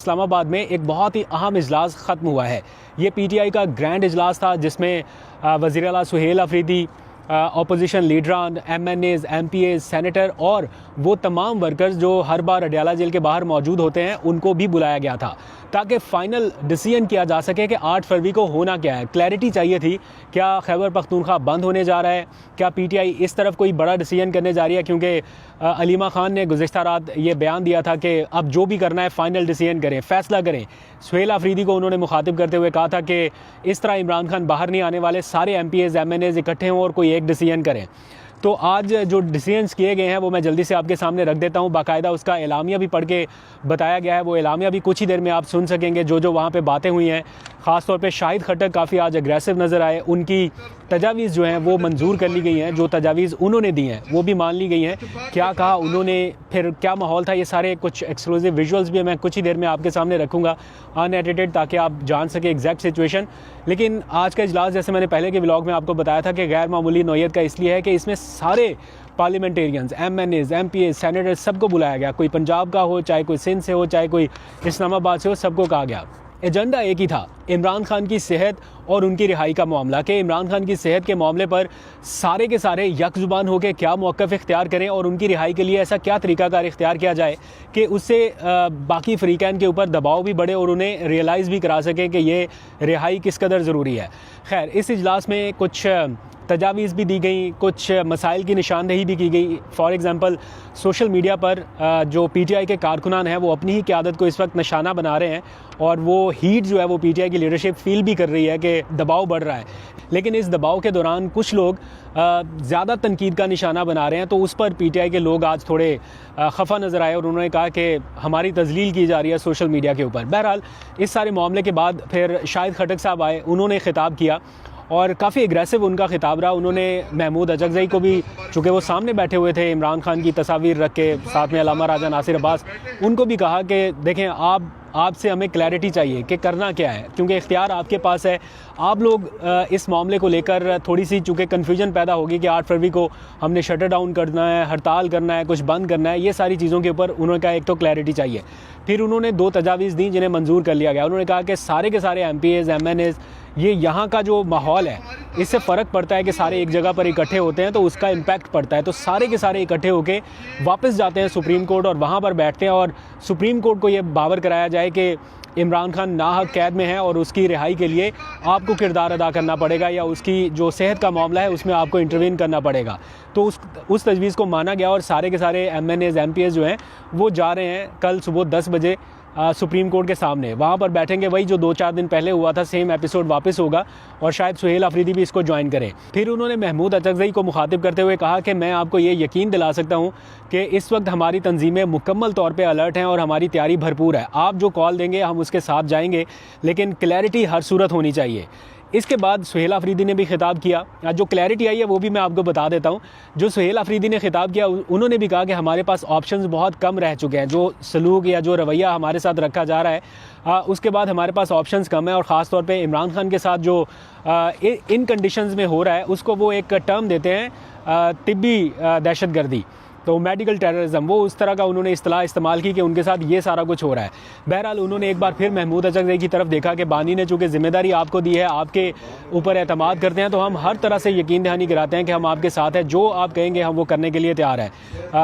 इस्लामाबाद में एक बहुत ही अहम इजलास ख़त्म हुआ है। ये PTI का ग्रैंड इजलास था जिसमें वज़ीर आला सुहेल अफरीदी, अपोजिशन लीडरान, MNAs, MPAs, सेनेटर और वो तमाम वर्कर्स जो हर बार अडयाला जेल के बाहर मौजूद होते हैं उनको भी बुलाया गया था ताकि फ़ाइनल डिसीजन किया जा सके कि 8 फरवरी को होना क्या है। क्लैरिटी चाहिए थी, क्या खैबर पख्तूनख्वा बंद होने जा रहा है, क्या PTI इस तरफ कोई बड़ा डिसीजन करने जा रही है, क्योंकि अलीमा खान ने गुज़िश्ता रात ये बयान दिया था कि अब जो भी करना है फ़ाइनल डिसीजन करें, फ़ैसला करें। सुहेल अफरीदी को उन्होंने मुखातिब करते हुए कहा था कि इस तरह इमरान खान बाहर नहीं आने वाले, सारे MPAs MNAs इकट्ठे हों और कोई एक डिसीजन करें। तो आज जो डिसीजंस किए गए हैं वो मैं जल्दी से आपके सामने रख देता हूँ। बाकायदा उसका एलामिया भी पढ़ के बताया गया है, वो एलामिया भी कुछ ही देर में आप सुन सकेंगे। जो वहाँ पे बातें हुई हैं, ख़ास तौर पे शाहिद खट्टर काफ़ी आज एग्रेसिव नज़र आए, उनकी तजावीज़ जो हैं वो मंजूर कर ली गई हैं, जो तजावीज़ उन्होंने दी हैं वो भी मान ली गई हैं। क्या कहा उन्होंने, फिर क्या माहौल था, ये सारे कुछ एक्सक्लूसिव विजुअल्स भी मैं कुछ ही देर में आपके सामने रखूँगा अनएडिटेड, ताकि आप जान सकें एग्जैक्ट सिचुएशन। लेकिन आज का इजलास, जैसे मैंने पहले के व्लॉग में आपको बताया था, कि गैर मामूली नौयत का इसलिए है कि इसमें सारे पार्लियामेंटेरियंस, MNAs, MPAs, सेनेटर सबको बुलाया गया। कोई पंजाब का हो, चाहे कोई सिंध से हो, चाहे कोई इस्लामाबाद से हो, सबको कहा गया। एजेंडा एक ही था, इमरान खान की सेहत और उनकी रिहाई का मामला। कि इमरान खान की सेहत के मामले पर सारे के सारे यकजुबान होकर क्या मौक़िफ़ इख्तियार करें और उनकी रिहाई के लिए ऐसा क्या तरीक़ाकार इख्तियार किया जाए कि उससे बाकी फ़रीक़ैन के ऊपर दबाव भी बढ़े और उन्हें रियलाइज़ भी करा सकें कि ये रिहाई किस कदर ज़रूरी है। खैर, इस इजलास में कुछ तजावीज़ भी दी गई, कुछ मसाइल की निशानदेही भी की गई। फॉर एग्ज़ाम्पल, सोशल मीडिया पर जो PTI के कारकुनान हैं वो अपनी ही क़यादत को इस वक्त निशाना बना रहे हैं और वो हीट जो है वो PTI की लीडरशिप फील भी कर रही है कि दबाव बढ़ रहा है। लेकिन इस दबाव के दौरान कुछ लोग ज़्यादा तनकीद का निशाना बना रहे हैं, तो उस पर PTI के लोग आज थोड़े खफा नज़र आए और उन्होंने कहा कि हमारी तजलील की जा रही है सोशल मीडिया के ऊपर। बहरहाल, इस सारे मामले के बाद फिर शाहिद खट्टर साहब आए, उन्होंने ख़िताब किया और काफ़ी एग्रेसिव उनका खिताब रहा। उन्होंने महमूद अचकज़ई को भी, चूँकि वो सामने बैठे हुए थे इमरान खान की तस्वीर रख के, साथ में अल्लामा राजा नासिर अब्बास, उनको भी कहा कि देखें, आपसे हमें क्लैरिटी चाहिए कि करना क्या है, क्योंकि इख्तियार आपके पास है। आप लोग इस मामले को लेकर थोड़ी सी चूँकि कन्फ्यूजन पैदा होगी कि 8 फरवरी को हमने शटर डाउन करना है, हड़ताल करना है, कुछ बंद करना है, ये सारी चीज़ों के ऊपर उन्होंने कहा एक तो क्लैरिटी चाहिए। फिर उन्होंने 2 तजावीज़ दी जिन्हें मंजूर कर लिया गया। उन्होंने कहा कि सारे के सारे MPAs MNAs, ये यहाँ का जो माहौल है इससे फ़र्क पड़ता है कि सारे एक जगह पर इकट्ठे होते हैं तो उसका इम्पैक्ट पड़ता है। तो सारे के सारे इकट्ठे होकर वापस जाते हैं सुप्रीम कोर्ट और वहाँ पर बैठते हैं और सुप्रीम कोर्ट को ये बावर कराया जाए कि इमरान खान नाहक कैद में है और उसकी रिहाई के लिए आपको किरदार अदा करना पड़ेगा, या उसकी जो सेहत का मामला है उसमें आपको इंटरवीन करना पड़ेगा। तो उस तजवीज़ को माना गया और सारे के सारे MNAs MPAs जो हैं वो जा रहे हैं कल सुबह 10 बजे सुप्रीम कोर्ट के सामने। वहाँ पर बैठेंगे, वही जो 2-4 दिन पहले हुआ था, सेम एपिसोड वापस होगा और शायद सुहेल अफरीदी भी इसको ज्वाइन करें। फिर उन्होंने महमूद अचकज़ई को मुखातिब करते हुए कहा कि मैं आपको ये यकीन दिला सकता हूँ कि इस वक्त हमारी तंजीमें मुकम्मल तौर पे अलर्ट हैं और हमारी तैयारी भरपूर है। आप जो कॉल देंगे हम उसके साथ जाएंगे, लेकिन क्लैरिटी हर सूरत होनी चाहिए। इसके बाद सुहेल अफरीदी ने भी खिताब किया। जो क्लैरिटी आई है वो भी मैं आपको बता देता हूँ। जो सुहेल अफरीदी ने खिताब किया, उन्होंने भी कहा कि हमारे पास ऑप्शंस बहुत कम रह चुके हैं। जो सलूक या जो रवैया हमारे साथ रखा जा रहा है उसके बाद हमारे पास ऑप्शंस कम है और ख़ास तौर पे इमरान खान के साथ जो इन कंडीशंस में हो रहा है उसको वो एक टर्म देते हैं तिब्बी दहशतगर्दी, तो मेडिकल टेररिज्म, वो उस तरह का उन्होंने इस्तेलाह इस्तेमाल की कि उनके साथ ये सारा कुछ हो रहा है। बहरहाल, उन्होंने एक बार फिर महमूद अचकज़ई की तरफ देखा कि बानी ने चूँकि ज़िम्मेदारी आपको दी है, आपके ऊपर एतमाद करते हैं, तो हम हर तरह से यकीन दहानी कराते हैं कि हम आपके साथ हैं, जो आप कहेंगे हम वो करने के लिए तैयार हैं।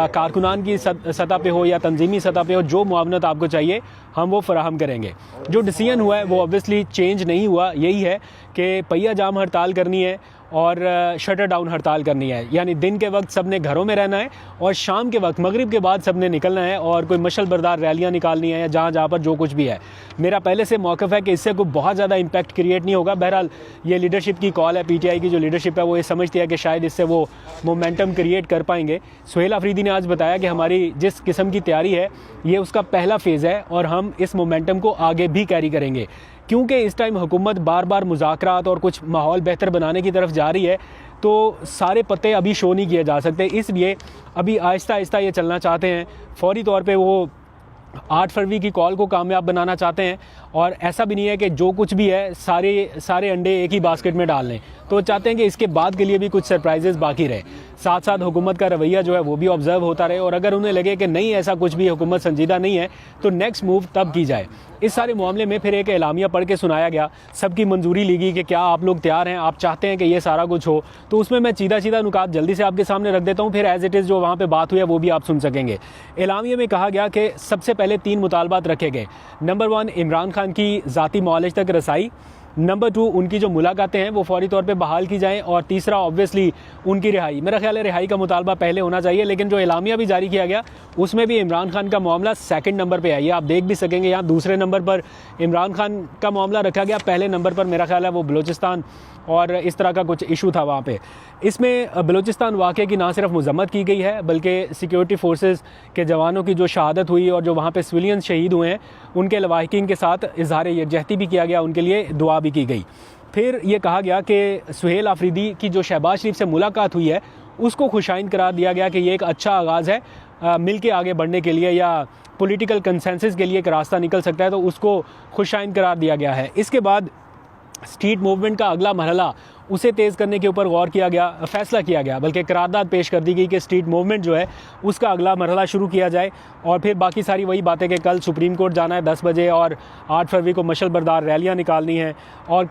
कारकुनान की सतह पे हो या तंजीमी सतह पे हो, जो मुआवनत आपको चाहिए हम वो फराहम करेंगे। जो डिसीजन हुआ है वो ऑब्वियसली चेंज नहीं हुआ, यही है कि पहिया जाम हड़ताल करनी है और शटर डाउन हड़ताल करनी है। यानी दिन के वक्त सब ने घरों में रहना है और शाम के वक्त मगरिब के बाद सब ने निकलना है और कोई मशल बरदार रैलियाँ निकालनी है या जहाँ पर जो कुछ भी है। मेरा पहले से मौक़िफ़ है कि इससे कोई बहुत ज़्यादा इम्पैक्ट क्रिएट नहीं होगा। बहरहाल, ये लीडरशिप की कॉल है, PTI की जो लीडरशिप है वो ये समझती है कि शायद इससे वो मोमेंटम क्रिएट कर पाएंगे। सुहेल अफरीदी ने आज बताया कि हमारी जिस किस्म की तैयारी है ये उसका पहला फ़ेज़ है और हम इस मोमेंटम को आगे भी कैरी करेंगे, क्योंकि इस टाइम हुकूमत बार बार मुज़ाकरात और कुछ माहौल बेहतर बनाने की तरफ जा रही है, तो सारे पत्ते अभी शो नहीं किए जा सकते। इसलिए अभी आहिस्ता आहिस्ता ये चलना चाहते हैं। फौरी तौर पे वो 8 फरवरी की कॉल को कामयाब बनाना चाहते हैं और ऐसा भी नहीं है कि जो कुछ भी है सारे अंडे एक ही बास्केट में डाल लें, तो चाहते हैं कि इसके बाद के लिए भी कुछ सरप्राइजेस बाकी रहे। साथ साथ हुकूमत का रवैया जो है वो भी ऑब्जर्व होता रहे और अगर उन्हें लगे कि नहीं ऐसा कुछ भी हुकूमत संजीदा नहीं है तो नेक्स्ट मूव तब की जाए। इस सारे मामले में फिर एक एलामिया पढ़ के सुनाया गया, सबकी मंजूरी ली गई कि क्या आप लोग तैयार हैं, आप चाहते हैं कि ये सारा कुछ हो। तो उसमें मैं सीधा नुकात जल्दी से आपके सामने रख देता हूँ, फिर एज इट इज़ जो वहाँ पर बात हुई है वो भी आप सुन सकेंगे। एलामिया में कहा गया कि सबसे पहले 3 मुतालबात रखे गए। नंबर 1 इमरान खान की ज़ाती मॉलेज तक रसाई, नंबर 2 उनकी जो मुलाकातें हैं वो फौरी तौर पे बहाल की जाएं, और तीसरा ऑब्वियसली उनकी रिहाई। मेरा ख्याल है रिहाई का मुतालबा पहले होना चाहिए, लेकिन जो एलामिया भी जारी किया गया उसमें भी इमरान खान का मामला सेकंड नंबर पे है। ये आप देख भी सकेंगे, यहाँ दूसरे नंबर पर इमरान खान का मामला रखा गया, पहले नंबर पर मेरा ख्याल है वो बलूचिस्तान और इस तरह का कुछ इशू था वहाँ पे। इसमें बलूचिस्तान वाक़े की ना सिर्फ मज़म्मत की गई है, बल्कि सिक्योरिटी फोर्सेस के जवानों की जो शहादत हुई और जो वहाँ पे सिविलियन शहीद हुए हैं उनके लवाहिकीन के साथ इजहार यकजहती भी किया गया, उनके लिए दुआ भी की गई। फिर ये कहा गया कि सुहेल आफरीदी की जो शहबाज शरीफ से मुलाकात हुई है उसको खुशाइन करार दिया गया कि ये एक अच्छा आगाज़ है मिल के आगे बढ़ने के लिए, या पॉलिटिकल कंसेंसस के लिए एक रास्ता निकल सकता है, तो उसको खुशाइन करार दिया गया है। इसके बाद स्ट्रीट मूवमेंट का अगला मरहला उसे तेज़ करने के ऊपर गौर किया गया, फैसला किया गया, बल्कि करारदाद पेश कर दी गई कि स्ट्रीट मूवमेंट जो है उसका अगला मरहला शुरू किया जाए। और फिर बाकी सारी वही बातें कि कल सुप्रीम कोर्ट जाना है 10 बजे और 8 फरवरी को मशल बरदार रैलियाँ निकालनी हैं और